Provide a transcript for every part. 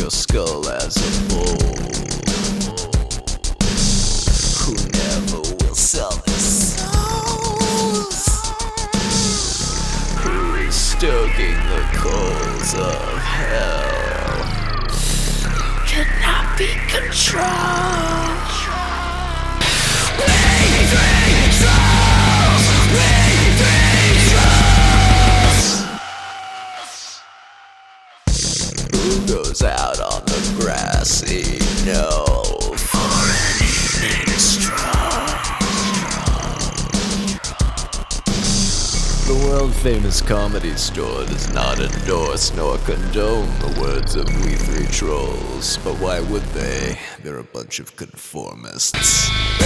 your skull as a bull, who never will sell their souls, who is stoking the coals of hell, cannot be controlled. Who goes out on the grassy knoll for anything strong? The world-famous Comedy Store does not endorse nor condone the words of we three trolls, but why would they? They're a bunch of conformists. We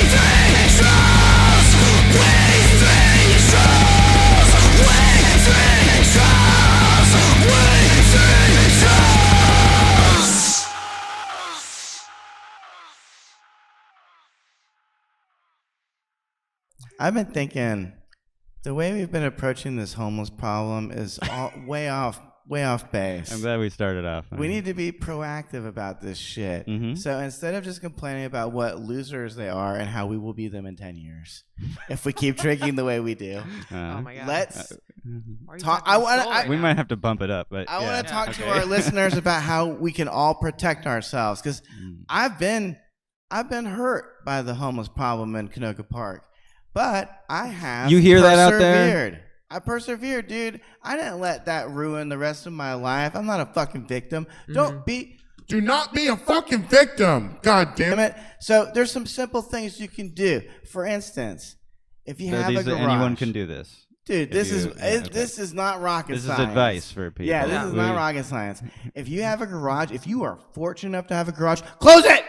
three trolls! We three trolls! We three trolls! We three trolls! I've been thinking the way we've been approaching this homeless problem is all way off base. I'm glad we started off. We need to be proactive about this shit. So instead of just complaining about what losers they are and how we will be them in 10 years, if we keep drinking the way we do, Oh my god. let's talk. We might have to bump it up, but I want to talk to our listeners about how we can all protect ourselves, because I've been hurt by the homeless problem in Canoga Park, but I have You hear that out there? I persevered, dude. I didn't let that ruin the rest of my life. I'm not a fucking victim. Do not be a fucking victim. God damn it. So there's some simple things you can do. For instance, if you have a garage. Anyone can do this. Dude, this is not rocket science. This is advice for people. Yeah, this is not rocket science. If you have a garage, if you are fortunate enough to have a garage, close it!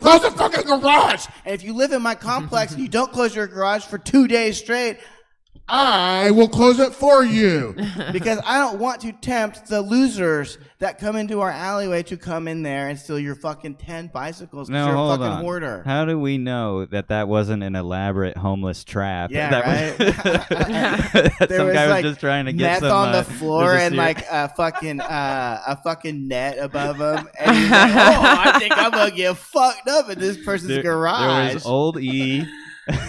Close the fucking garage! And if you live in my complex and you don't close your garage for 2 days straight, I will close it for you. Because I don't want to tempt the losers that come into our alleyway to come in there and steal your fucking 10 bicycles because you're a fucking hoarder. How do we know that wasn't an elaborate homeless trap? Yeah, right? Some guy was just trying to get meth some on the floor and like a fucking net above him. And he's like, I think I'm going to get fucked up in this person's garage. There was old E.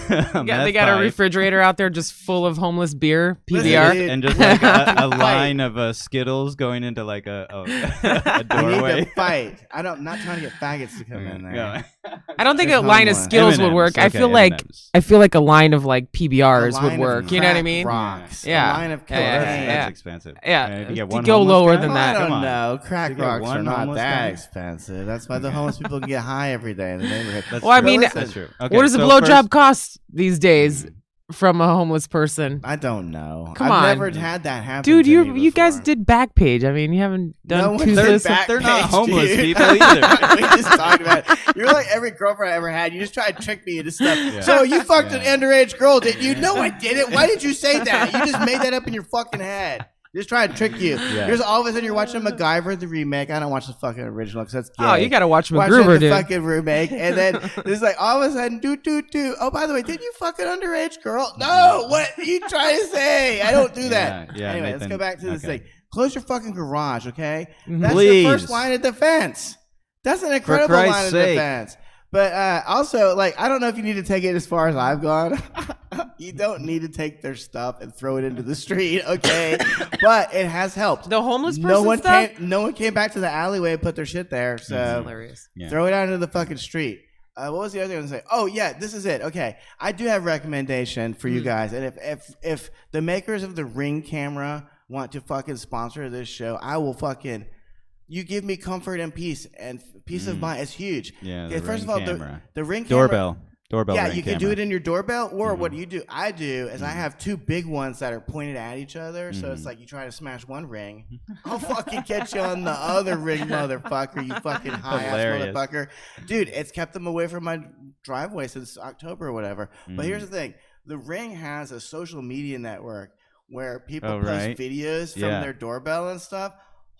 They got a refrigerator out there just full of homeless beer, PBR, and just like a line of Skittles going into like a doorway. We need to fight. I'm not trying to get faggots to come in there. Yeah. I don't think a line of Skittles would work. Okay, I feel like a line of like PBRs would work. You know what I mean? Rocks. Yeah. A line of cocaine. That's expensive. Yeah. If you get To one go lower guy, than that. I don't know. Crack rocks are not homeless that guy? expensive. That's why the homeless people can get high every day in the neighborhood. Well, I mean, That's true. Okay, what does a so blowjob first- cost these days from a homeless person? I don't know. Come I've on. never had that happen. Dude, to me you guys before. did Backpage. I mean, you haven't done one Tuesday. did They're not Backpage, homeless dude. people either. We just talked about it. You're like every girlfriend I ever had. You just tried to trick me into stuff. Yeah. So you fucked an underage girl, didn't you? No, I didn't. Why did you say that? You just made that up in your fucking head. Just trying to trick you. Yeah. Here's all of a sudden you're watching MacGyver the remake. I don't watch the fucking original because that's gay. Oh, you gotta watch Watching MacGruber, the dude. fucking remake, and then it's like all of a sudden, do. Oh, by the way, did you fuck an underage girl? No. What are you trying to say? I don't do that. Yeah, anyway, let's Nathan. go back to this Okay. thing. Close your fucking garage, okay? That's Please. the first line of defense. That's an incredible Christ's line of sake. defense. But also, like, I don't know if you need to take it as far as I've gone. You don't need to take their stuff and throw it into the street, okay? But it has helped. The homeless person stuff? No one came back to the alleyway and put their shit there. So Hilarious. Yeah. throw it out into the fucking street. What was the other thing I was going to say? Oh, yeah, this is it. Okay, I do have a recommendation for you guys. And if the makers of the Ring camera want to fucking sponsor this show, I will fucking... You give me comfort and peace of mind. It's huge. Yeah, Okay, the first of Ring all, camera. the Ring camera... Doorbell. Yeah, Ring you can camera. do it in your doorbell, or what I do is I have two big ones that are pointed at each other, so it's like you try to smash one ring, I'll fucking catch you on the other ring, motherfucker, you fucking high-ass motherfucker. Dude, it's kept them away from my driveway since October or whatever. But here's the thing. The Ring has a social media network where people post videos from their doorbell and stuff.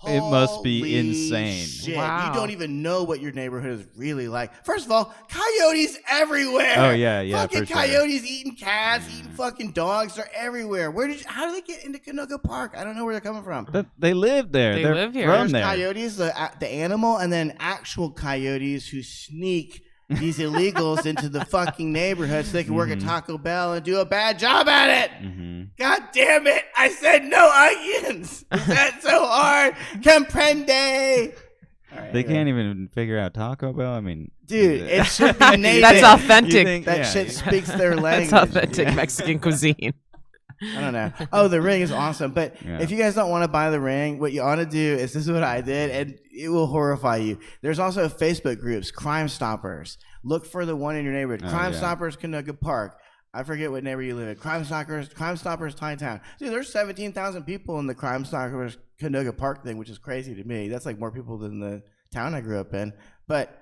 It must be Holy insane. Shit. Wow. You don't even know what your neighborhood is really like. First of all, coyotes everywhere. Oh, yeah, fucking for sure. coyotes eating cats, eating fucking dogs. They're everywhere. How do they get into Canoga Park? I don't know where they're coming from. But they live there. They They're live here. from There's there. coyotes, the animal, and then actual coyotes who sneak these illegals into the fucking neighborhood so they can work at Taco Bell and do a bad job at it. God damn it. I said no onions. Is that so hard? Comprende. They can't even figure out Taco Bell. I mean, Dude, it should be native. That's authentic. That shit speaks their language. That's authentic Mexican cuisine. I don't know. Oh, the ring is awesome. But Yeah. if you guys don't want to buy the ring, what you ought to do is this is what I did, and it will horrify you. There's also Facebook groups, Crime Stoppers. Look for the one in your neighborhood. Crime Stoppers, Canoga Park. I forget what neighborhood you live in. Crime Stoppers, Town. Dude, there's 17,000 people in the Crime Stoppers Canoga Park thing, which is crazy to me. That's like more people than the town I grew up in. But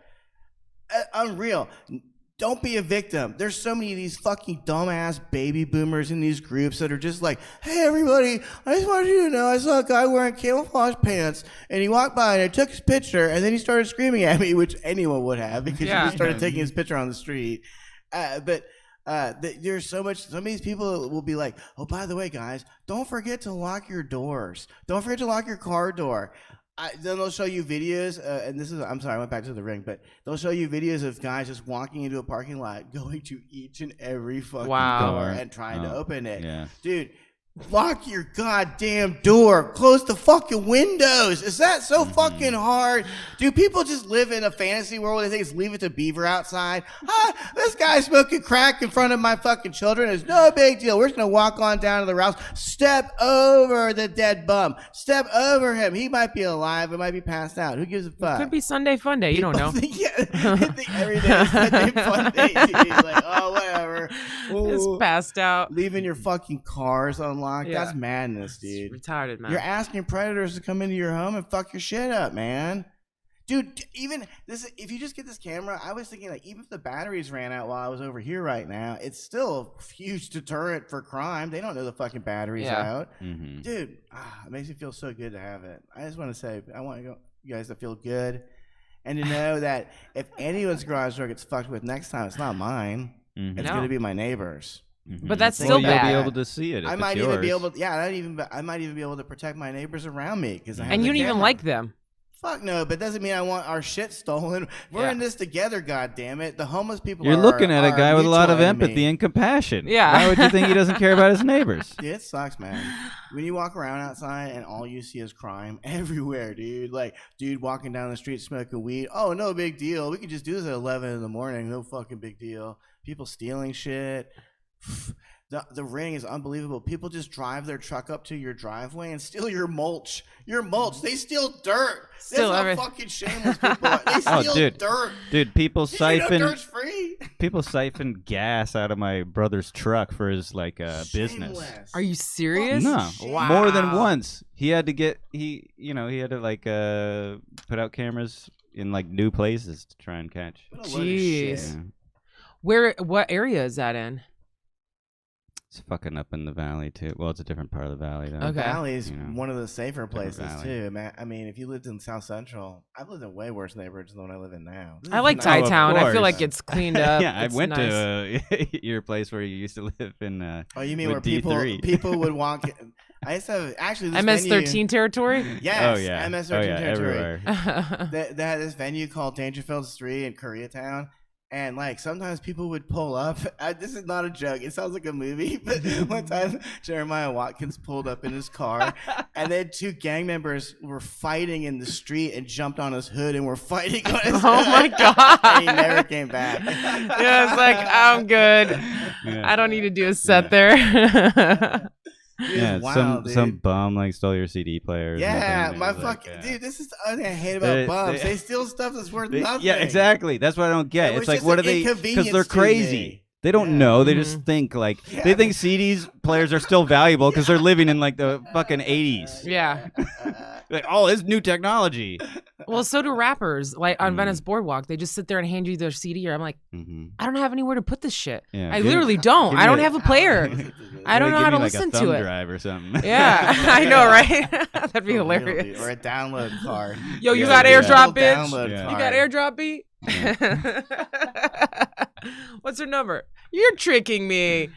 unreal. Don't be a victim. There's so many of these fucking dumbass baby boomers in these groups that are just like, hey, everybody, I just wanted you to know I saw a guy wearing camouflage pants, and he walked by, and I took his picture, and then he started screaming at me, which anyone would have because he just started taking his picture on the street. There's some of these people will be like, oh, by the way, guys, don't forget to lock your doors. Don't forget to lock your car door. Then they'll show you videos, and I'm sorry, I went back to the ring, but they'll show you videos of guys just walking into a parking lot, going to each and every fucking door and trying to open it. Yeah. Dude, lock your goddamn door. Close the fucking windows. Is that so fucking hard? Do people just live in a fantasy world where they think it's Leave It to Beaver outside? This guy smoking crack in front of my fucking children is no big deal. We're just going to walk on down to the house. Step over the dead bum. Step over him. He might be alive. It might be passed out. Who gives a fuck? Could be Sunday fun day. You don't know. Every day is Sunday fun day. Dude. Like, oh, whatever. Just passed out. Leaving your fucking cars unlocked. Yeah. That's madness, dude. It's retarded, man. You're asking predators to come into your home and fuck your shit up, man. Dude, even this, if you just get this camera, I was thinking, like, even if the batteries ran out while I was over here right now, it's still a huge deterrent for crime. They don't know the fucking batteries out. Dude, it makes me feel so good to have it. I just want to say, I want you guys to feel good and to know that if anyone's garage door gets fucked with next time, it's not mine. It's going to be my neighbor's. But that's still bad. You'll be able to see it. I might even be able to. Yeah, I might even be able to protect my neighbors around me because and you don't even like them. Fuck no, but doesn't mean I want our shit stolen. We're in this together, goddammit. The homeless people. You're looking at a guy with a lot of empathy and compassion. Yeah. Why would you think he doesn't care about his neighbors? Dude, it sucks, man. When you walk around outside and all you see is crime everywhere, dude. Like, dude walking down the street smoking weed. Oh, no big deal. We could just do this at 11 in the morning. No fucking big deal. People stealing shit. The ring is unbelievable. People just drive their truck up to your driveway and steal your mulch. Your mulch. They steal dirt. Steal That's how fucking shameless people are. They steal dirt. Dude, people siphon. Dirt's free? People siphon gas out of my brother's truck for his business. Are you serious? No, wow. More than once. He had to put out cameras in new places to try and catch. Jeez. Yeah. What area is that in? It's fucking up in the valley too. Well, it's a different part of the valley though. The valley is one of the safer places valley. too, man. I mean, if you lived in South Central, I've lived in way worse neighborhoods than what I live in now. I like Thai Town. I feel like it's cleaned up. Yeah, I it's went nice. to your place where you used to live in. Oh, you mean where people would walk? I used to have actually this MS-13 territory. Yes. Oh yeah. MS-13 territory. Everywhere. They had this venue called Dangerfield Street in Koreatown. And sometimes people would pull up. This is not a joke. It sounds like a movie. But one time, Jeremiah Watkins pulled up in his car, and then two gang members were fighting in the street and jumped on his hood and were fighting on his hood. Oh my god! And he never came back. Yeah, it's like I'm good. Yeah. I don't need to do a set there. Yeah, wild, some bum stole your CD player. Yeah, my fucking dude. This is the other thing I hate about bums. They steal stuff that's worth nothing. Yeah, exactly. That's what I don't get. It's like, what are they? Because they're crazy. They don't know. They just think they think CDs players are still valuable because they're living in the fucking 80s. Yeah. It's new technology. Well, so do rappers. On Venice Boardwalk, they just sit there and hand you their CD. Or I'm like, I don't have anywhere to put this shit. Yeah. I literally don't. I don't have a player. I don't know how to listen to it. Drive or something. Yeah, I know, right? That'd be hilarious. Or a download card. Yo, you got airdrop, bitch? You got airdrop, B? What's her number? You're tricking me.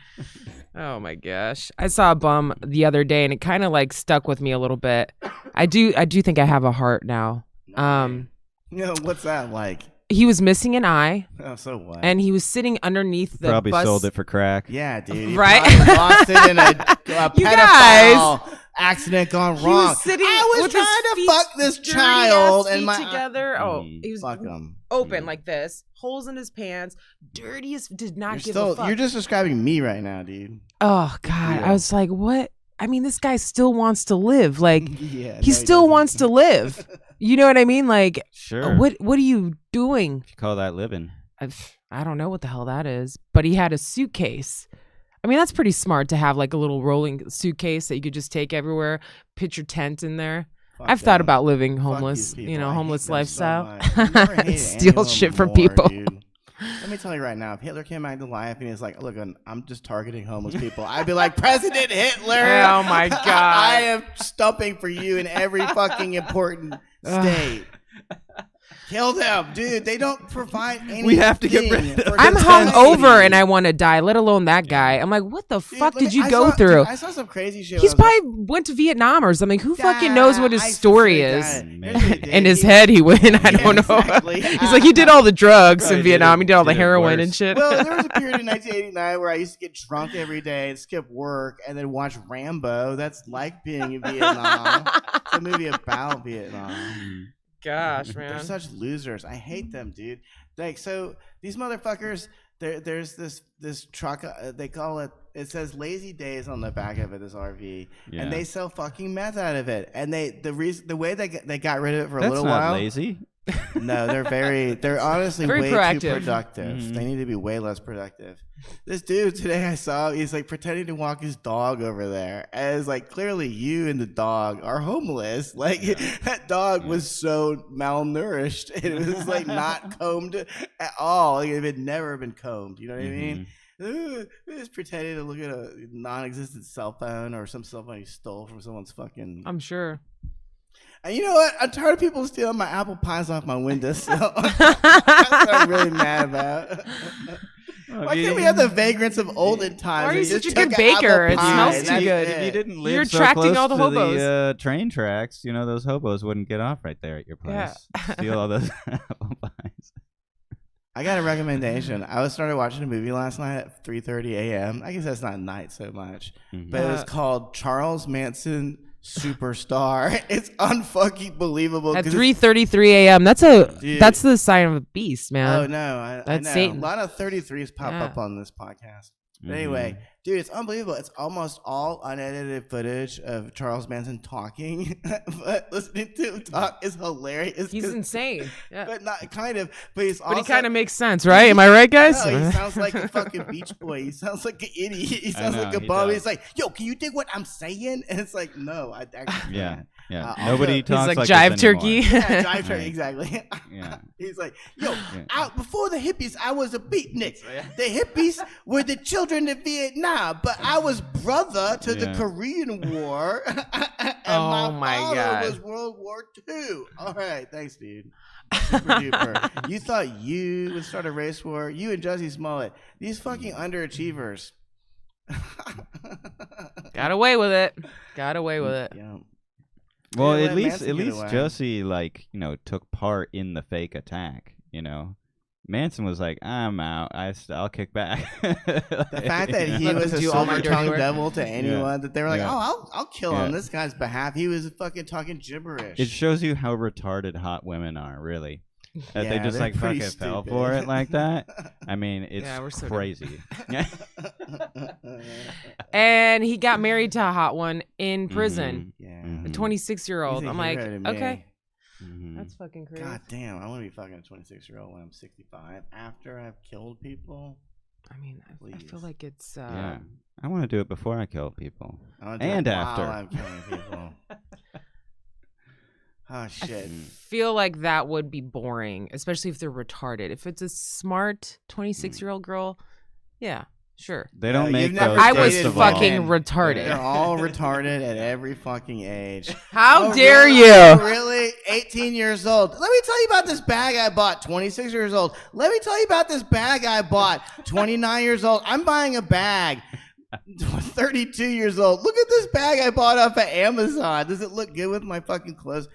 Oh my gosh. I saw a bum the other day and it kind of like stuck with me a little bit. I do think I have a heart now. What's that like? He was missing an eye. Oh, so what? And he was sitting underneath the probably bus. sold it for crack. Yeah, dude. He right? lost it in a pedophile accident gone wrong. He was sitting I was trying to fuck this child and my together. He was fuck him. Open like this, holes in his pants, dirtiest. Did not give a fuck. You're just describing me right now, dude. Oh God, I was like, what? I mean, this guy still wants to live. Like, he still wants to live. You know what I mean? Like, sure. What are you doing? You call that living? I don't know what the hell that is. But he had a suitcase. I mean, that's pretty smart to have like a little rolling suitcase that you could just take everywhere, pitch your tent in there. I've thought about living homeless, homeless lifestyle. Steal shit from people. Dude. Let me tell you right now, if Hitler came back to life and he's like, look, I'm just targeting homeless people, I'd be like, President Hitler. Oh my God. I am stumping for you in every fucking important state. Kill them, dude. They don't provide anything. We have to get rid of them. I'm hungover and I want to die, let alone that guy. I'm like, what the fuck did you go through? I saw some crazy shit. He's probably went to Vietnam or something. Who fucking knows what his story is? In his head, he went. I don't know. Exactly. He's like, he did all the drugs in Vietnam. He did all the heroin and shit. Well, there was a period in 1989 where I used to get drunk every day and skip work and then watch Rambo. That's like being in Vietnam. It's a movie about Vietnam. Gosh, man. They're such losers. I hate them, dude. Like, so these motherfuckers, there's this truck, they call it, it says Lazy Days on the back of it, this RV, and they sell fucking meth out of it. And the way they got rid of it for a little while. That's not lazy. No, they're honestly very way proactive. too productive. They need to be way less productive. This dude today I saw, he's like pretending to walk his dog over there. And it's like, clearly you and the dog are homeless. Like that dog was so malnourished. It was like not combed at all. Like it had never been combed. You know what I mean? Just pretending to look at a non-existent cell phone or some cell phone you stole from someone's fucking. I'm sure. And you know what? I'm tired of people stealing my apple pies off my windowsill. That's what I'm really mad about. Why can't we have the vagrants of olden times? Why are you such a good baker? It smells too good. If you didn't live You're so attracting close all the to hobos. the train tracks, those hobos wouldn't get off right there at your place. Steal all those apple pies. I got a recommendation. I started watching a movie last night at 3:30 a.m. I guess that's not night so much, but it was called Charles Manson Superstar. It's unfucking believable. At 3:33 a.m. That's the sign of a beast, man. Oh no, that's I know. Satan. A lot of 33s pop up on this podcast. But anyway, dude, it's unbelievable. It's almost all unedited footage of Charles Manson talking, but listening to him talk is hilarious. He's insane. Yeah. But not kind of. But he's also. But he kind of makes sense, right? Am I right, guys? No, he sounds like a fucking Beach Boy. He sounds like an idiot. He sounds like a bum. He's like, yo, can you dig what I'm saying? And it's like, no, I actually can't. Yeah. Nobody talks like like Jive this Turkey. Yeah, Jive Turkey, exactly. Yeah. He's like, yo, before the hippies, I was a beatnik. The hippies were the children of Vietnam, but I was brother to the Korean War, and my father was World War II. All right, thanks, dude. Super duper. You thought you would start a race war? You and Jussie Smollett, these fucking underachievers. Got away with it. Yeah. Well, at least Jussie took part in the fake attack. Manson was like, I'm out. I'll kick back. The fact that he was a silver-tongued devil to anyone, that they were like, oh, I'll kill on this guy's behalf. He was fucking talking gibberish. It shows you how retarded hot women are, really. That they just fucking fell for it like that. I mean, it's crazy. And he got married to a hot one in prison. A 26-year-old. I'm like, okay. That's fucking crazy. God damn, I want to be fucking a 26-year-old when I'm 65 after I've killed people. I mean, I feel like it's... I want to do it before I kill people. And after. While I'm killing people. Oh, shit. I feel like that would be boring, especially if they're retarded. If it's a smart 26-year-old girl, yeah. Sure. They don't make you've those. never I was dated fucking women. retarded. They're all retarded at every fucking age. How Oh, dare really? you? Oh, really? 18 years old. Let me tell you about this bag I bought. 26 years old. Let me tell you about this bag I bought. 29 years old. I'm buying a bag. 32 years old. Look at this bag I bought off of Amazon. Does it look good with my fucking clothes?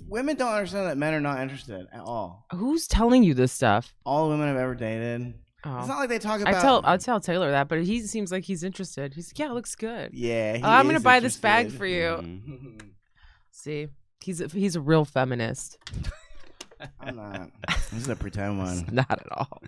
Women don't understand that men are not interested at all. Who's telling you this stuff? All the women I've ever dated. Oh. It's not like they talk about. I tell Taylor that, but he seems like he's interested. He's like, yeah, it looks good. Yeah. I'm gonna is buy this bag interested. for you. Mhm. See, he's a real feminist. I'm not. This is a pretend one. Not at all.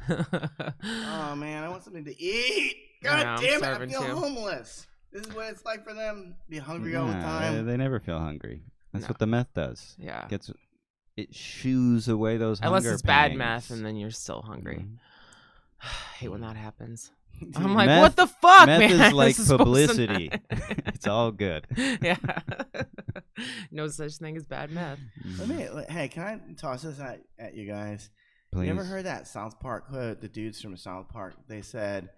Oh man, I want something to eat. God Yeah, I'm damn it, I starving feel too. homeless. This is what it's like for them. Be hungry all the Nah, time. They never feel hungry. That's No. what the meth does. Yeah. It shoos away those Unless hunger it's bad pangs. meth, and then you're still hungry. Mhm. I hate when that happens. Dude, I'm like, Meth- what the fuck, Meth man? is like This is supposed to publicity. not- It's all good. Yeah. No such thing as bad meth. Hey, can I toss this at you guys? Please. You ever heard that South Park quote? The dudes from South Park, they said,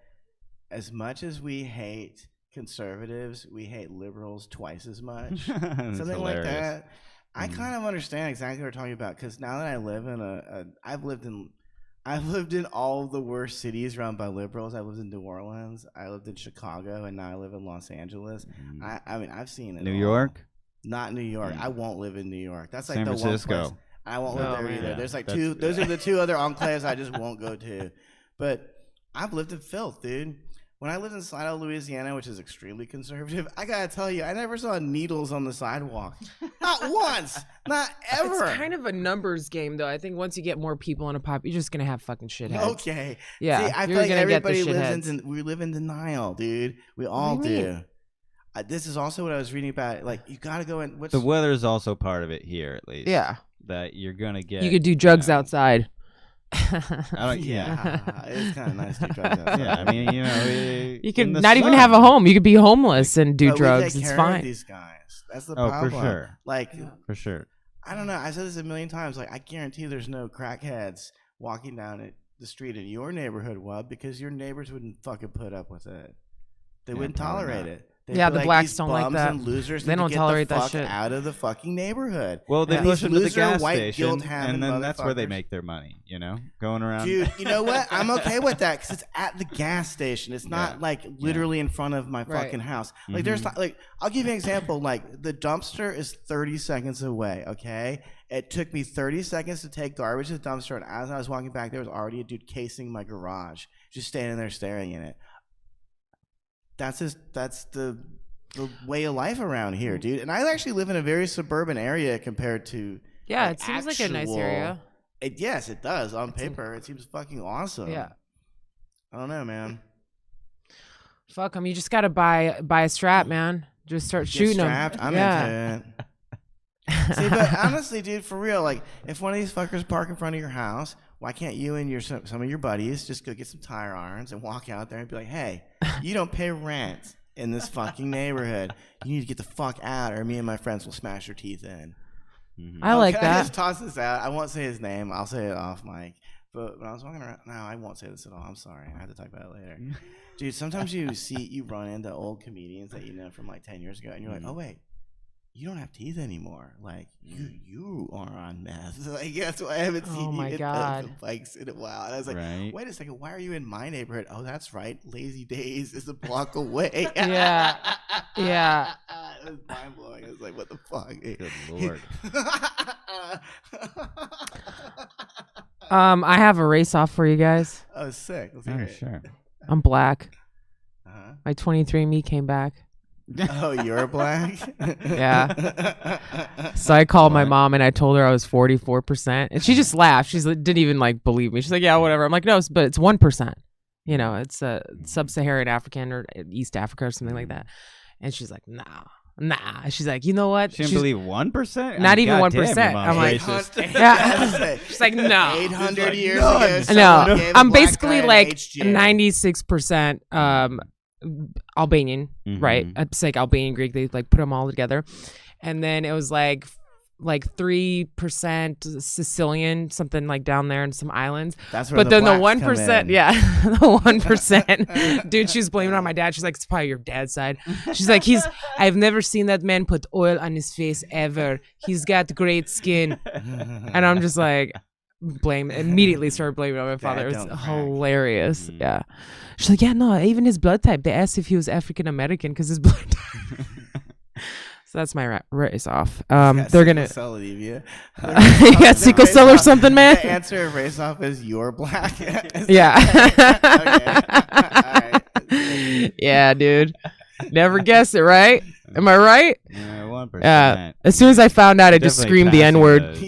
as much as we hate conservatives, we hate liberals twice as much. That's Something like hilarious. that. I kind of understand exactly what we're talking about because now that I live in I've lived in all of the worst cities run by liberals. I lived in New Orleans, I lived in Chicago, and now I live in Los Angeles. I mean, I've seen it. New all. York? Not New York. I won't live in New York. That's like San the Francisco. one place I won't live Oh, there man. either. Yeah, There's like that's- two. Those are the two other enclaves I just won't go to. But I've lived in filth, dude. When I lived in Slidell, Louisiana, which is extremely conservative, I gotta tell you, I never saw needles on the sidewalk. Not once. Not ever. It's kind of a numbers game, though. I think once you get more people in a pop, you're just gonna have fucking shitheads. Okay. Yeah, See, I you're feel like gonna get the everybody lives shitheads. we live in denial, dude. We all do you do. This is also what I was reading about. Like, you gotta go in. What's The weather is also part of it here, at least. Yeah, That you're gonna get. you could do drugs yeah. outside. I don't, yeah. Yeah, it's kind of nice to do drugs outside. Yeah, I mean, you know, You in could the not even sun. have a home. You could be homeless and do But drugs. We take It's care fine. Of these guys. That's the Oh, problem. for sure. Like, For sure. I don't know. I said this a million times. Like, I guarantee there's no crackheads walking down the street in your neighborhood, Wub, because your neighbors wouldn't fucking put up with it. They Yeah, wouldn't probably tolerate not. it. They'd Yeah, be the like, blacks "These don't like bums that. And losers They need to don't get tolerate the that fuck shit. out of the fucking neighborhood. Well, they Yeah. push These them to the loser, gas white, station, guilt-having and then that's where they motherfuckers. make their money. You know, going around. Dude, you know what? I'm okay with that because it's at the gas station. It's not Yeah. like literally in front of my Right. fucking house. Like there's not, like I'll give you an example. Like the dumpster is 30 seconds away. Okay, it took me 30 seconds to take garbage to the dumpster, and as I was walking back, there was already a dude casing my garage, just standing there staring in it. That's the way of life around here, dude. And I actually live in a very suburban area compared to Yeah, like, it seems like a nice actual- area. Yes, it does. On paper, it seems fucking awesome. Yeah. I don't know, man. Fuck them. You just gotta buy a strap, man. Just start Get shooting strapped. them. I'm Yeah. into it. See, but honestly, dude, for real, like, if one of these fuckers park in front of your house, why can't you and some of your buddies just go get some tire irons and walk out there and be like, hey, you don't pay rent in this fucking neighborhood. You need to get the fuck out, or me and my friends will smash your teeth in. I like Can I that. just toss this out? I won't say his name. I'll say it off mic. But when I was walking around, no, I won't say this at all. I'm sorry. I have to talk about it later. Dude, sometimes you run into old comedians that you know from like 10 years ago, and you're like, oh wait, you don't have teeth anymore. Like you are on meth. Like that's why I haven't Oh seen you my hit God. the bikes in a while. And I was like, Right. wait a second, why are you in my neighborhood? Oh, that's right, Lazy Days is a block away. Yeah. Yeah. It was mind blowing. I was like, what the fuck? Good lord. I have a race off for you guys. Oh, sick. Let's hear Oh, it. sure. I'm black. Uh-huh. My 23andMe came back. Oh, you're black? Yeah. So I called my What? mom and I told her I was 44%, and she just laughed. She's like, didn't even like believe me. She's like, yeah, whatever. I'm like, no, but it's 1%. You know, it's sub-Saharan African or East Africa or something like that. And she's like, nah. She's like, you know what? She didn't She's- believe 1%. Not even God damn, 1%. your mom's I'm like, racist. Yeah. She's like, no. 800 years none. ago, No, someone gave a I'm black basically guy an like HGA. 96% Albanian, right? Mhm. It's like Albanian Greek. They like put them all together, and then it was like like 3% Sicilian, something like down there in some islands. That's where but then the 1%, yeah, the 1%, dude, she's blaming it on my dad. She's like, it's probably your dad's side. She's like, I've never seen that man put oil on his face ever. He's got great skin. And I'm just like, immediately started blaming it on my father. It was hilarious. Yeah. She's like, yeah, no, even his blood type. They asked if he was African American because his blood type. So that's my race off. They're gonna sell anemia. You got sickle cell or something, man. The answer of race off is you're black. Yeah. Okay. All right. Yeah, dude. Never guess it, right? Am I right? Yeah, 1%. Yeah. As soon as I found out, I just screamed the N-word. Now you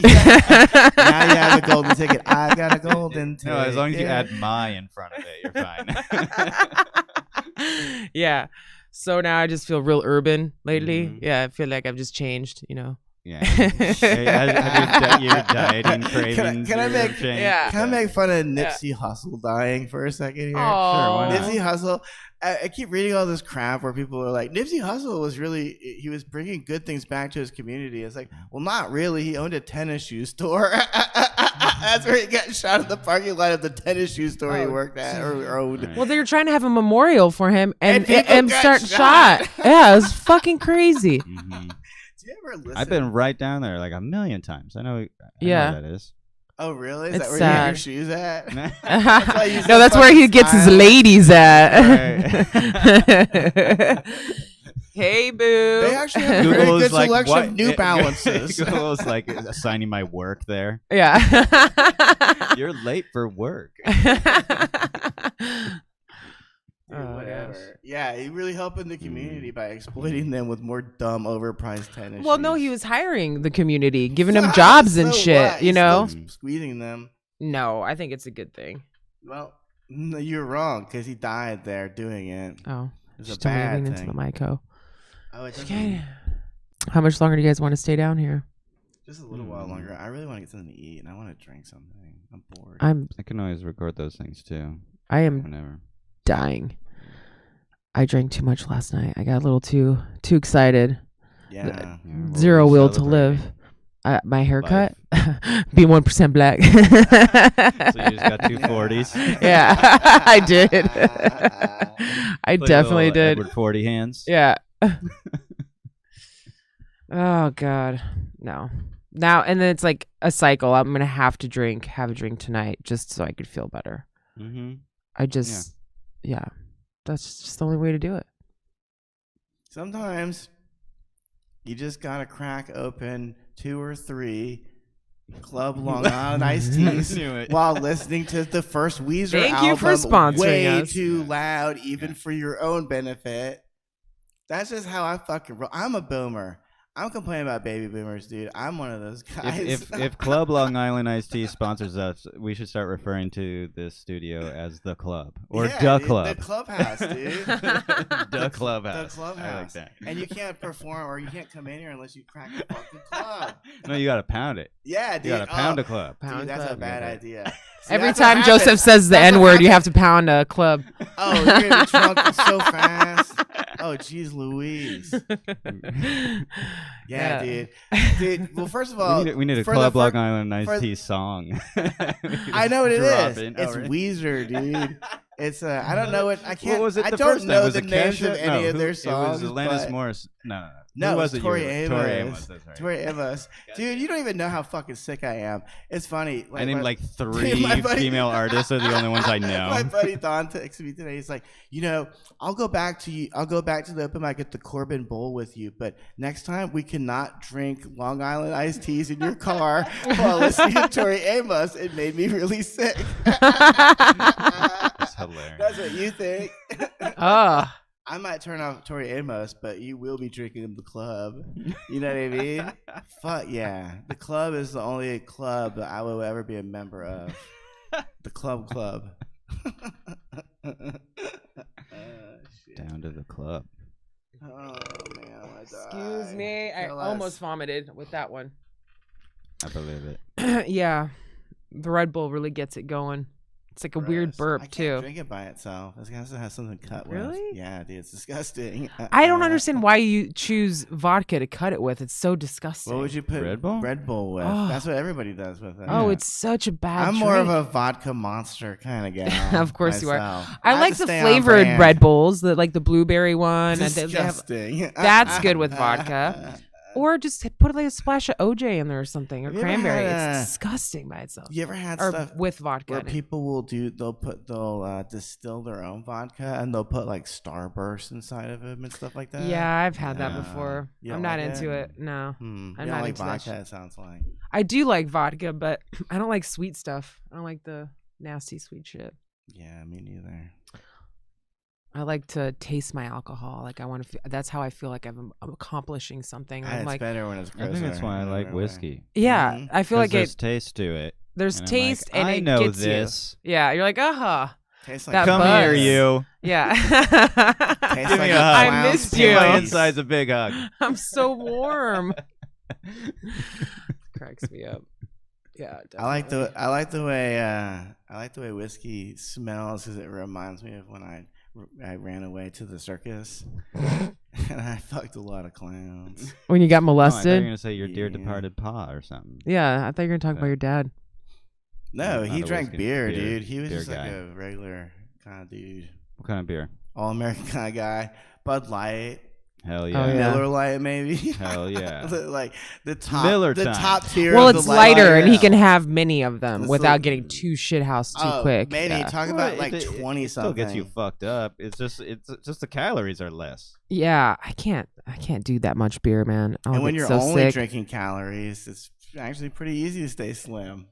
have a golden ticket. I got a golden ticket. No, as long as you add my in front of it, you're fine. Yeah. So now I just feel real urban lately. Yeah, I feel like I've just changed, you know. Yeah. Have your dieting cravings. Can I make fun of Nipsey Hussle dying for a second here? Oh. Sure, Nipsey Hussle. I keep reading all this crap where people are like, Nipsey Hussle he was bringing good things back to his community. It's like, well, not really. He owned a tennis shoe store. That's where he got shot in the parking lot of the tennis shoe store he worked at or owned. Well, they were trying to have a memorial for him and start shot. Yeah, it was fucking crazy. Mm-hmm. Do you ever listen? I've been right down there like a million times. I know what that is. Oh, really? Is It's that where sad. you have your shoes at? No, that's where he gets his ladies at. Hey, boo. They actually have a very good selection of New Balances. Google's like assigning my work there. Yeah. You're late for work. Whatever. Yeah, he really helping the community by exploiting them with more dumb, overpriced tennis. Well, no, he was hiring the community, giving them jobs and shit. What? You know, squeezing them. No, I think it's a good thing. Well, no, you're wrong because he died there doing it. Oh, it's she's a bad moving thing. into the mic. Oh, it's okay. How much longer do you guys want to stay down here? Just a little while longer. I really want to get something to eat and I want to drink something. I'm bored. I can always record those things too. I am whenever. Dying. I drank too much last night. I got a little too excited. Yeah. Zero will to live. My haircut, being 1% black. So you just got 2 40s. Yeah, I did. I definitely did. Edward 40 hands. Yeah. Oh God, no. Now and then it's like a cycle. I'm gonna have a drink tonight just so I could feel better. Mm-hmm. I just, yeah, that's just the only way to do it. Sometimes you just gotta crack open 2 or 3 Club Long Island iced teas while listening to the first Weezer album. Thank you for sponsoring way us. too loud, even for your own benefit. That's just how I fucking roll. I'm a boomer. I'm complaining about baby boomers, dude. I'm one of those guys. If Club Long Island Iced Tea sponsors us, we should start referring to this studio as the club or the club. The clubhouse, dude. The clubhouse. The clubhouse. I like that. And you can't perform or you can't come in here unless you crack the fucking club. No, you gotta pound it. Yeah, dude. You gotta pound a club. Dude, that's a bad idea. See, every time Joseph says the N-word, you have to pound a club. Oh, you're gonna be drunk so fast. Oh, geez, Louise. Yeah, dude. Well, first of all, we need a Club Long Island Iced Tea song. I know what it is. It's right. Weezer, dude. It's I don't know what I can't. What was it? I the don't first know was the names of any of their songs. It was Alanis Morris. No, who was it? Tori Amos. Tori Amos. That's right. Tori Amos. Dude, you don't even know how fucking sick I am. It's funny. I named like 3 female artists are the only ones I know. My buddy Don texted me today. He's like, I'll go back to the open mic at the Corbin Bowl with you, but next time we cannot drink Long Island iced teas in your car while listening to Tori Amos. It made me really sick. That's hilarious. That's what you think. I might turn off Tori Amos, but you will be drinking in the club. You know what I mean? Fuck yeah. The club is the only club that I will ever be a member of. The club. Down to the club. Oh, man. I Excuse me. I almost vomited with that one. I believe it. Yeah. The Red Bull really gets it going. It's like a weird burp I can't too. drink it by itself. It has to have something cut with. Really? Yeah, dude, it's disgusting. I don't understand why you choose vodka to cut it with. It's so disgusting. What would you put Red Bull? Red Bull with? Oh. That's what everybody does with it. Oh, it's such a bad I'm drink. more of a vodka monster kind of guy. Of course you are. myself. I have like to the stay on flavored brand. Red Bulls, like the blueberry one. And Disgusting. that's good with vodka. Or just put like a splash of OJ in there or something, or Have you ever cranberry. had It's disgusting by itself. You ever had Or stuff with vodka. where in it. people will they'll distill their own vodka and they'll put like Starburst inside of them and stuff like that? Yeah, I've had that before. You I'm don't not like into it? it. No. You I'm don't not like into that vodka, shit. it sounds like. I do like vodka, but I don't like sweet stuff. I don't like the nasty sweet shit. Yeah, me neither. I like to taste my alcohol. Like I want to. That's how I feel like I'm accomplishing something. I'm It's like, better when it's I grosser. think that's why I like Another way. whiskey. yeah, Mhm. I feel 'Cause like there's it. taste to it. There's And I'm taste, like, and I it know gets this. you. Yeah, you're like, Tastes like That Come buzz. here, you. yeah. Tastes Give like me a a hug. I clown's missed Give you. my titties. insides a big hug. I'm so warm. Cracks me up. Yeah, I like definitely. the I like the way whiskey smells because it reminds me of when I ran away to the circus and I fucked a lot of clowns. When you got Oh, I thought you were molested. gonna say your dear Yeah. departed pa or something. Yeah, I thought you were gonna talk about your dad. No, Not he a drank whiskey. beer, Beer. dude. He was Beer just guy. like a regular kind of dude, What kind of beer? all American kind of guy. Bud Light, Hell yeah. Oh, yeah. Miller Light, maybe. Hell yeah. Like the top, Miller the time. top tier. Well, of it's the light lighter, and he beer. can have many of them It's without like- getting too shithoused too Oh, quick. Maybe Yeah. talk Well, about like it 20 still something. gets you fucked up. It's just the calories are less. Yeah, I can't do that much beer, man. I'll And when get you're so only sick. drinking calories, it's actually pretty easy to stay slim.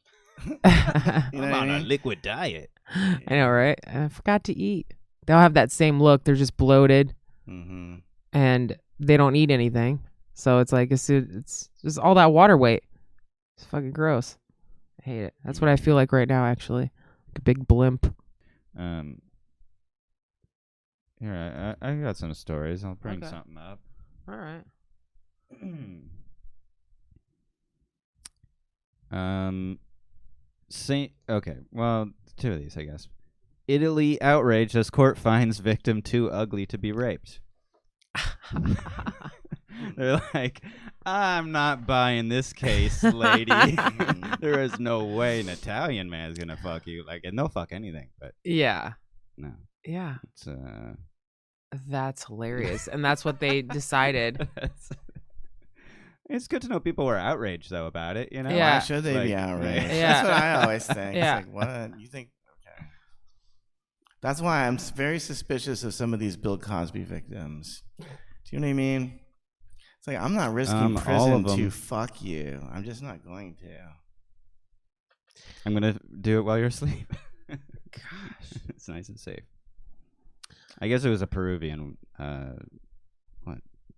You know I'm what I on a mean? liquid diet. I know, right? I forgot to eat. They'll have that same look. They're just bloated Mm-hmm. and they don't eat anything. So it's like it's just all that water weight. It's fucking gross. I hate it. That's what I feel like right now, actually. Like a big blimp. Here, I got some stories. I'll bring Okay. something up. All right. Okay, well, two of these, I guess. Italy outraged as court finds victim too ugly to be raped. They're like, I'm not buying this case, lady. There is no way an Italian man's gonna fuck you. Like, and they'll fuck anything, but Yeah. no. Yeah. It's That's hilarious. And that's what they decided. It's good to know people were outraged though about it. You know, Yeah. Why should they be Like, outraged? yeah. That's what I always think. Yeah. It's like, what? You think? Okay. That's why I'm very suspicious of some of these Bill Cosby victims. Do you know what I mean? It's like, I'm not risking all prison of them. to fuck you. I'm just not going to. I'm gonna do it while you're asleep. Gosh, it's nice and safe. I guess it was a Peruvian.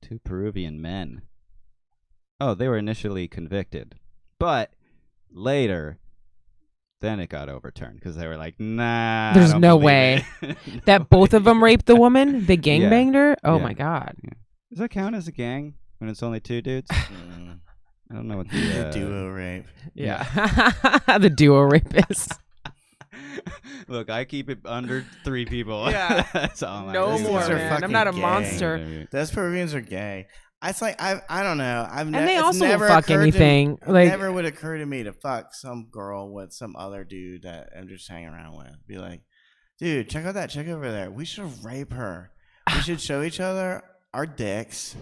Two Peruvian men. Oh, they were initially convicted, but later, then it got overturned because they were like, "Nah, There's I don't no believe way it." that both of them raped the woman. They Yeah. gangbanged her. Oh Yeah. my god. Does that count as a gang when it's only two dudes? Mm. I don't know what the Duo rape. Yeah. The duo rapist. Look, I keep it under 3 people. Yeah. That's all I No do. more, These are man. I'm fucking not a gay. monster. Those Peruvians are gay. It's like I don't know. And they also will never fuck occurred anything. To, Like- it never would occur to me to fuck some girl with some other dude that I'm just hanging around with. Be like, dude, check out that chick over there. We should rape her. We should show each other our dicks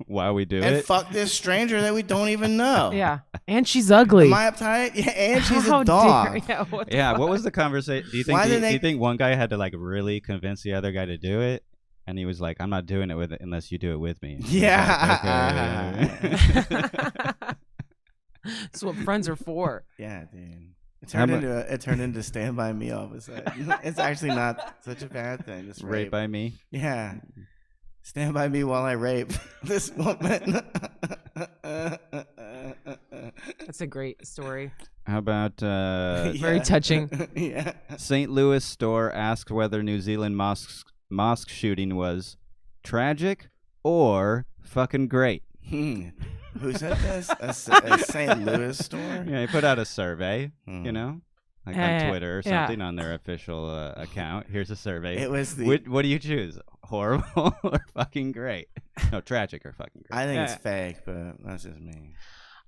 While we do and it, fuck this stranger that we don't even know. Yeah. And she's ugly. Am I uptight? Yeah, and she's How a dog. dare- Yeah, what the yeah. fuck? What was the conversation? Do you think? Why Do did you they- think one guy had to like really convince the other guy to do it? And he was like, "I'm not doing it with it unless you do it with me." And he was Yeah. like, "Okay." That's what friends are for. Yeah, dude. It How turned into Stand By Me all of a sudden. It's actually not such a bad thing. Just Raped rape. by me. Yeah. Stand by me while I rape this woman. That's a great story. How about Very touching. Yeah. St. Louis store asked whether New Zealand mosque shooting was tragic or fucking great. Who said this? A St. Louis store? Yeah, he put out a survey. Hmm. You know, like on Twitter or something on their official account. Here's a survey. It was what do you choose? Horrible or fucking great? No, tragic or fucking great. I think it's fake, but that's just me.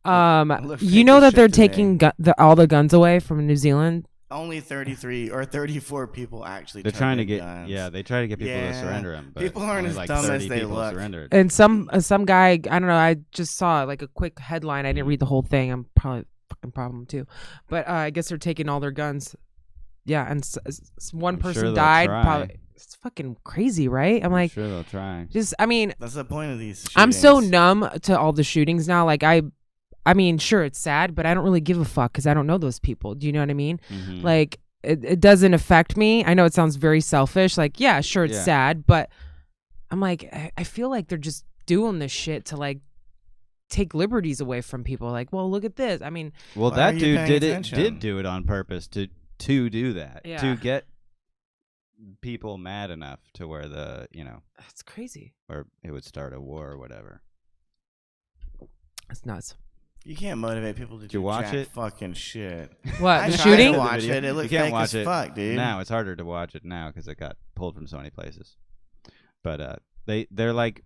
You know that they're taking all the guns away from New Zealand? Only 33 or 34 people actually. They're trying to get guns. they try to get people to surrender them. But people aren't as like dumb 30 as they people look. surrendered. And some guy, I don't know, I just saw like a quick headline. I didn't read the whole thing. I'm probably a fucking problem too. But I guess they're taking all their guns. Yeah, and one person died. Probably, it's fucking crazy, right? I'm like, sure they'll try. I mean, that's the point of these shootings. I'm so numb to all the shootings now. Like I mean, sure, it's sad, but I don't really give a fuck because I don't know those people. Do you know what I mean? Mm-hmm. Like, it doesn't affect me. I know it sounds very selfish. Like, yeah, sure, it's sad, but I'm like, I feel like they're just doing this shit to like take liberties away from people. Like, well, look at this. I mean, well, that dude did do it on purpose to do that, to get people mad enough to where that's crazy, or it would start a war or whatever. It's nuts. You can't motivate people to do watch it? Fucking shit. What, tried the shooting? to watch it. It looked you can't fake watch as it fuck, dude. now. It's harder to watch it now because it got pulled from so many places. But they're like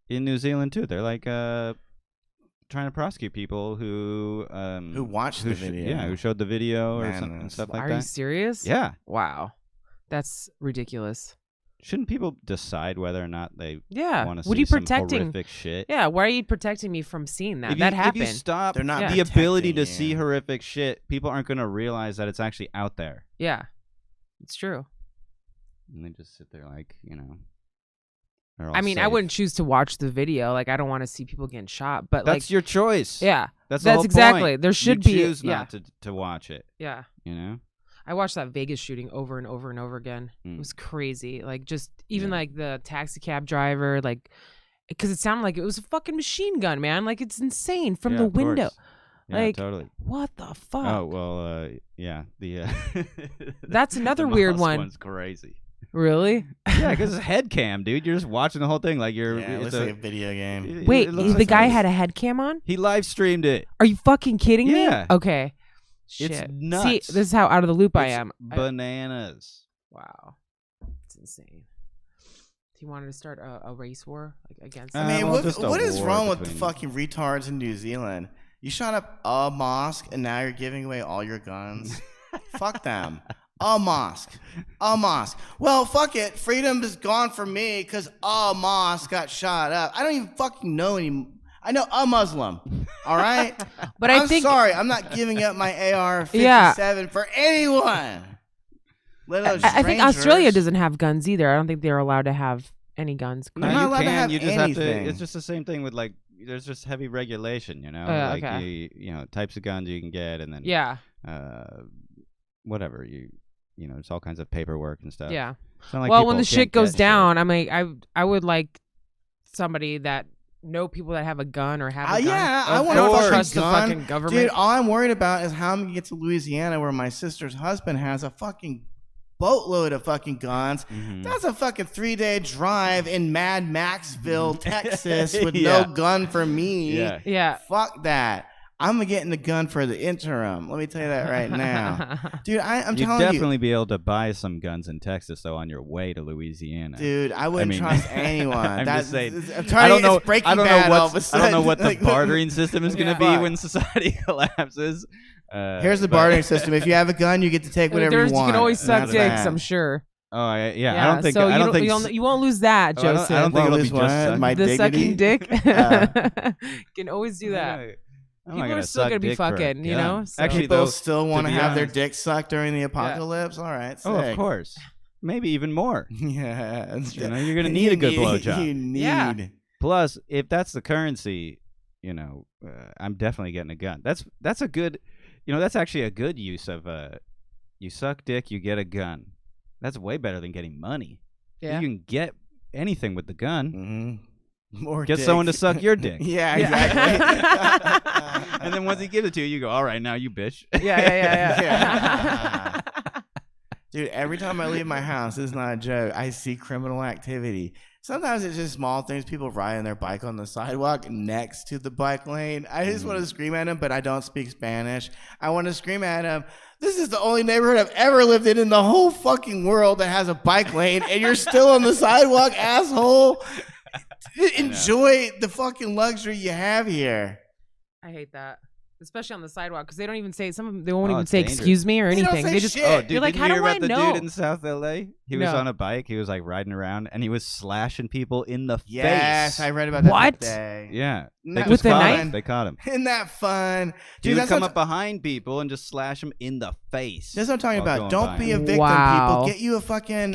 in New Zealand too. They're like trying to prosecute people who watched the video. who showed the video or something and stuff like that. Are you serious? Yeah. Wow, that's ridiculous. Shouldn't people decide whether or not they want to see what are you protecting? some horrific shit? Yeah, why are you protecting me from seeing that? That happened. If you stop They're not the ability to see horrific shit, people aren't going to realize that it's actually out there. Yeah, it's true. And they just sit there like, I mean, I wouldn't choose to watch the video. Like, I don't want to see people getting shot. But that's your choice. Yeah, that's the whole exactly. point. There should you be choose not to watch it. Yeah. I watched that Vegas shooting over and over and over again. It was crazy. Like, just even like the taxi cab driver, like, because it sounded like it was a fucking machine gun, man. Like, it's insane from the window. Yeah, like, totally. What the fuck? Oh well, yeah. The that's another the weird one. One's crazy. Really? Yeah, because it's head cam, dude. You're just watching the whole thing like you're. Yeah, it looks like a video game. Wait, the guy had a head cam on? He live streamed it. Are you fucking kidding me? Yeah. Okay. Shit. It's nuts. See, this is how out of the loop I am. Bananas. Wow. It's insane. He wanted to start a race war against. I mean, what is wrong with the fucking retards in New Zealand? You shot up a mosque and now you're giving away all your guns. Fuck them. A mosque. Well, fuck it. Freedom is gone from me because a mosque got shot up. I don't even fucking know any. I know a Muslim. All right? But I'm sorry. I'm not giving up my AR-57 for anyone. Let alone I think Australia doesn't have guns either. I don't think they're allowed to have any guns. They're not allowed to have you just anything. have to. It's just the same thing with like. There's just heavy regulation, like okay. types of guns you can get, and then whatever it's all kinds of paperwork and stuff. Yeah. Like well, when the shit goes down, I mean, I would like somebody that know people that have a gun or have a gun. Yeah, I want to trust the fucking government. Dude, all I'm worried about is how I'm gonna get to Louisiana, where my sister's husband has a fucking boatload of fucking guns. Mm-hmm. That's a fucking 3-day drive in Mad Maxville, Texas, with no gun for me. Yeah. Fuck that. I'm getting the gun for the interim. Let me tell you that right now. Dude, I'm telling you. You'd definitely be able to buy some guns in Texas, though, on your way to Louisiana. Dude, I wouldn't trust anyone. I'm just saying. I don't know what the bartering system is going to be when society collapses. Here's the bartering system. If you have a gun, you get to take whatever you want. You can always suck dicks, I'm sure. Oh yeah. I don't think. So I don't think you won't lose that, Joseph. I don't think it'll be just my the dignity. Sucking dick. Can always do that. People are still gonna be fucking, you know. So. Actually, people still want to have their dick sucked during the apocalypse. All right. Sick. Oh, of course. Maybe even more. Yeah. You're gonna need a good blowjob. You need. Yeah. Plus, if that's the currency, I'm definitely getting a gun. That's a good. That's actually a good use of you suck dick, you get a gun. That's way better than getting money. Yeah. You can get anything with the gun. Mm-hmm. More get dick. someone to suck your dick. Yeah, exactly. And then once he gives it to you, you go, all right, now you bitch. Yeah. Dude, every time I leave my house, this is not a joke, I see criminal activity. Sometimes it's just small things, people riding their bike on the sidewalk next to the bike lane. I just want to scream at them, but I don't speak Spanish. I want to scream at them. This is the only neighborhood I've ever lived in the whole fucking world that has a bike lane, and you're still on the sidewalk, asshole. Enjoy the fucking luxury you have here. I hate that. Especially on the sidewalk, because they don't even say, some of them, they won't even it's say dangerous. excuse me or They don't anything. say They just, shit. Oh, dude, you're like, did how you hear do I about the know? dude in South LA? He was No. on a bike. He was like riding around, and he was slashing people in the Yes, face. I read about that What? today. Yeah, Isn't they that just With a caught knife? him. They caught him. Isn't that fun? He Dude, would that's come what up behind people and just slash them in the face. That's what I'm talking while about. going Don't by be a him. victim, Wow. people. Get you a fucking,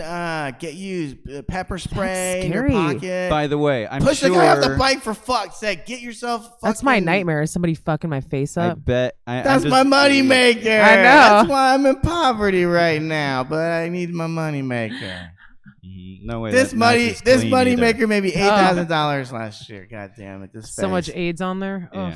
pepper spray in your scary. pocket. By the way, I'm Push sure. the guy off the bike for fuck's sake. Get yourself fucking... That's my nightmare. Is somebody fucking my face I up? bet. That's my money maker. I know. That's why I'm in poverty right now, but I need my money maker. No way. This that knife money, is this clean money either. maker made me $8,000 last year. God damn it! This So much face. AIDS on there. Yeah. Ugh.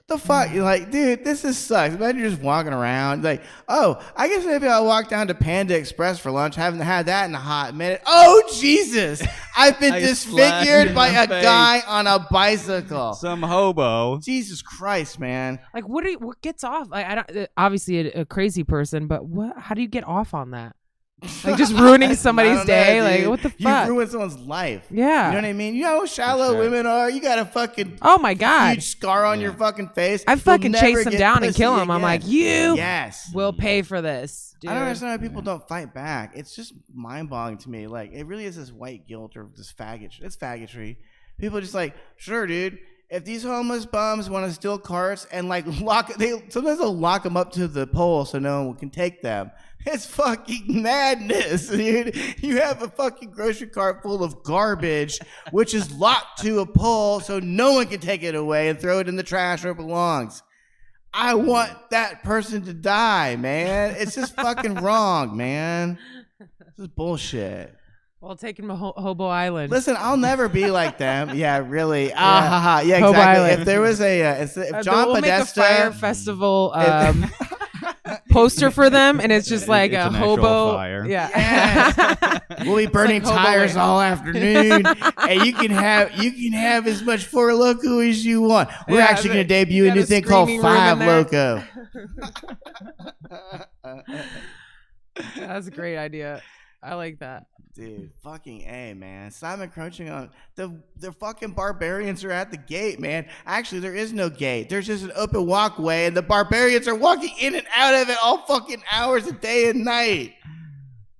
What the fuck? You're like, dude, this is sucks. Imagine you're just walking around like, oh, I guess maybe I'll walk down to Panda Express for lunch. Haven't had that in a hot minute. Oh Jesus! I've been I disfigured slashed by in a the face. guy on a bicycle. Some hobo. Jesus Christ, man! Like, what gets off? I don't. Obviously, a crazy person, but what? How do you get off on that? Like, just ruining I somebody's don't know, day. Like, dude. what the fuck? You ruined someone's life. Yeah. You know what I mean? You know how shallow sure. women are. You got a fucking Oh my god. huge scar on Yeah. your fucking face. I You'll fucking never chase them get down and pussy kill them. I'm again. like, you Yes. will pay for this. Dude. I don't understand why people don't fight back. It's just mind-boggling to me. Like, it really is this white guilt or this faggotry. It's faggotry. People are just like, sure, dude. If these homeless bums want to steal carts and like sometimes they'll lock them up to the pole so no one can take them. It's fucking madness, dude. You have a fucking grocery cart full of garbage, which is locked to a pole so no one can take it away and throw it in the trash where it belongs. I want that person to die, man. It's just fucking wrong, man. This is bullshit. Well, taking them to Hobo Island. Listen, I'll never be like them. Yeah, really. Yeah, Hobo exactly. Island. If there was if John we'll make a fire Podesta, festival poster for them, and it's just like It's a an actual hobo. fire. Yeah. Yes. We'll be burning Hobo tires Land. all afternoon, and you can have as much Four Loco as you want. We're Yeah, actually going to debut a got new a thing called screaming room in Five there. Loco. That's a great idea. I like that. Dude, fucking A, man. Stop encroaching on the fucking barbarians are at the gate, man. Actually, there is no gate. There's just an open walkway, and the barbarians are walking in and out of it all fucking hours of day and night.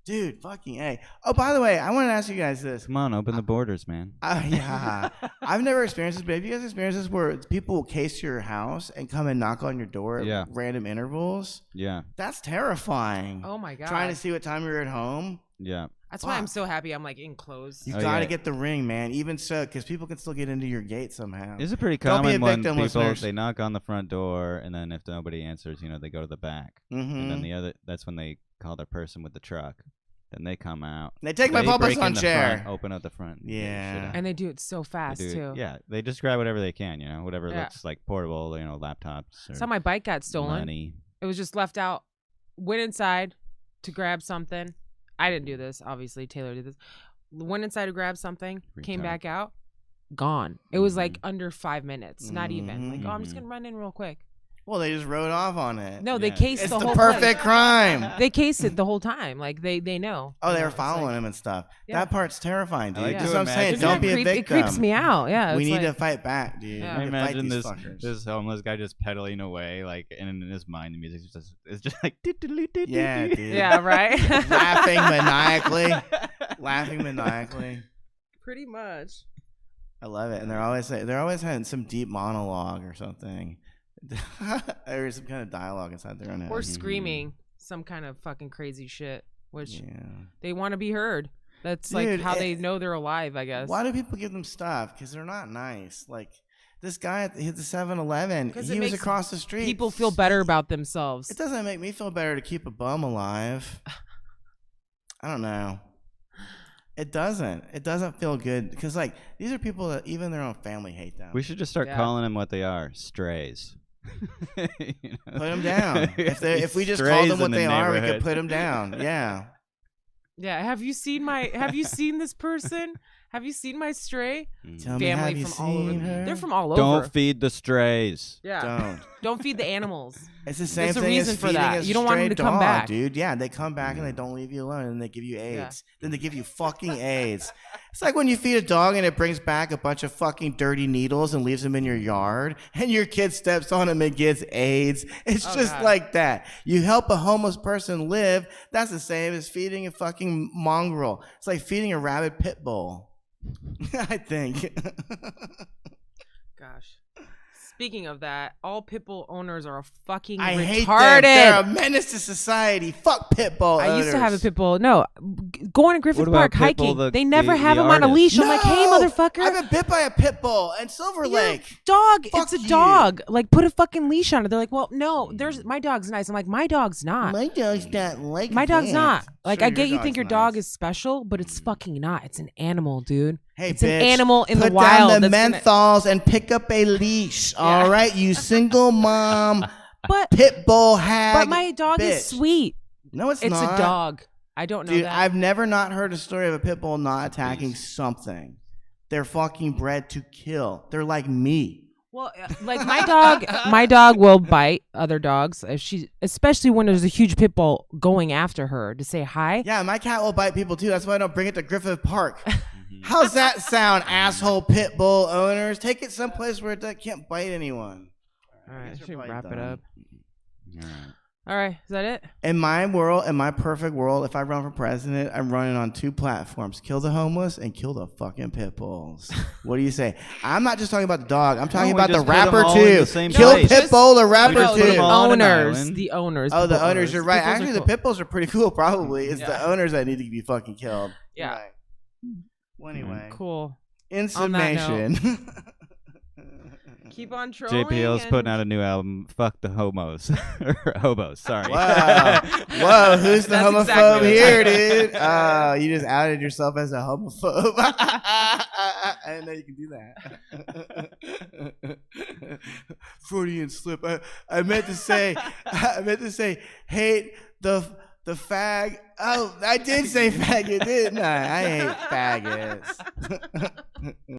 Dude, fucking A. Oh, by the way, I want to ask you guys this. Come on, open the borders, man. Yeah. I've never experienced this, but have you guys experienced this where people will case your house and come and knock on your door at Yeah. random intervals? Yeah, That's terrifying. Oh my god. Trying to see what time you're at home. yeah. That's why I'm Fuck. so happy I'm like enclosed. You Oh, gotta yeah. get the ring, man. Even so, because people can still get into your gate somehow. It's a pretty Don't be a common when victim, people listeners. they knock on the front door, and then if nobody answers, they go to the back, and then Mm-hmm. that's when they call their person with the truck. Then they come out. They take my They break Bulbasaur in the chair. front, open up the front. and get your Yeah. shit out. And they do it so They fast do- too. Yeah, they just grab whatever they can, whatever Yeah. looks like portable, laptops or That's how my bike got stolen. money. It was just left out. Went inside to grab something. I didn't do this, obviously. Taylor did this. Went inside to grab something. Came Retard. back out. Gone. It was Mhm. like under 5 minutes. Not even. Like, oh, I'm just Mhm. gonna run in real quick. Well, they just rode off on it. No, they Yeah. cased It's the the whole perfect place. crime. They cased it the whole time. Like they know. Oh, they You were know, it's following like- him and stuff. Yeah. That part's terrifying, dude. I like That's to what I'm saying. imagine- Don't be a victim. It creeps me out. Yeah. We it's need like, to fight back, dude. Yeah. We I need to fight imagine these this fuckers. this homeless guy just pedaling away, and in his mind, the music is just like Yeah, dude. Yeah. Right. Laughing maniacally. Pretty much. I love it, and they're always having some deep monologue or something, or some kind of dialogue inside their own head. Or screaming some kind of fucking crazy shit, which Yeah. they want to be heard. That's like Dude, how they know they're alive, I guess. Why do people give them stuff? Because they're not nice. Like this guy at the 7-Eleven, 'Cause it he was makes across the street. People feel better about themselves. It doesn't make me feel better to keep a bum alive. I don't know. It doesn't. It doesn't feel good because like these are people that even their own family hate them. We should just start Yeah. calling them what they are: strays. You know? Put them down. If we just call Strays them what in the they are, we could neighborhood. put them down. Yeah. Yeah. Have you seen this person? Have you seen my stray? Tell me, have Family you from all over. seen her? They're from all over. Don't feed the strays. Yeah. Don't feed the animals. It's the same There's a thing reason as for feeding that. a You don't want stray them to come dog, back. dude. Yeah, they come back and they don't leave you alone, and they give you AIDS. Then they give you fucking AIDS. It's like when you feed a dog and it brings back a bunch of fucking dirty needles and leaves them in your yard, and your kid steps on them and gets AIDS. It's just God. like that. You help a homeless person live. That's the same as feeding a fucking mongrel. It's like feeding a rabid pit bull. I think. Gosh. Speaking of that, all pit bull owners are fucking I retarded. hate them. They're a menace to society. Fuck pit bull owners. I used to have a pit bull. No, going to Griffith What about Park pit bull, hiking. the- They never the- have the them on a artist? leash. I'm like, hey, motherfucker. I've been bit by a pit bull in Silver You're a Lake. dog. Fuck It's a you. dog. Like, put a fucking leash on it. They're like, well, no, my dog's nice. I'm like, my dog's not. My dog's not like My dog's that. not. Like, Sure, I get you dog's think your nice. dog is special, but it's fucking not. It's an animal, dude. Hey, it's bitch, an animal in the put wild. down the that's gonna- menthols and pick up a leash. All right, you single mom But pit bull hag. but my dog is bitch. sweet. No, it's It's not. a dog. I don't know Dude, that. I've never not heard a story of a pit bull not attacking something. They're fucking bred to kill. They're like me. Well, like my dog will bite other dogs. Especially when there's a huge pit bull going after her to say hi. Yeah, my cat will bite people too. That's why I don't bring it to Griffith Park. How's that sound, asshole pit bull owners? Take it someplace where it can't bite anyone. All right, I guess you're should probably wrap it done. up. All right, is that it? In my world, in my perfect world, if I run for president, I'm running on 2 platforms: kill the homeless and kill the fucking pit bulls. What do you say? I'm not just talking about the dog. I'm talking we about the just put 'em rapper all in too. the same Kill place. pit bull or rapper just put 'em too. all on an Owners. island. The owners. Oh, the pit owners. bull You're right. Pit bulls are Actually, the cool. pit bulls are pretty cool. Probably it's Yeah. the owners that need to be fucking killed. Yeah. Right. Well, anyway, Cool. in On that summation. Keep on trolling. JPL's and- putting out a new album. Fuck the homos. Or hobos, sorry. Wow. Whoa, who's the That's homophobe exactly here, what dude? Oh, you just outed yourself as a homophobe. I didn't know you could do that. Freudian slip. I meant to say hate the fag. Oh, I did say faggot, didn't I? I hate faggots.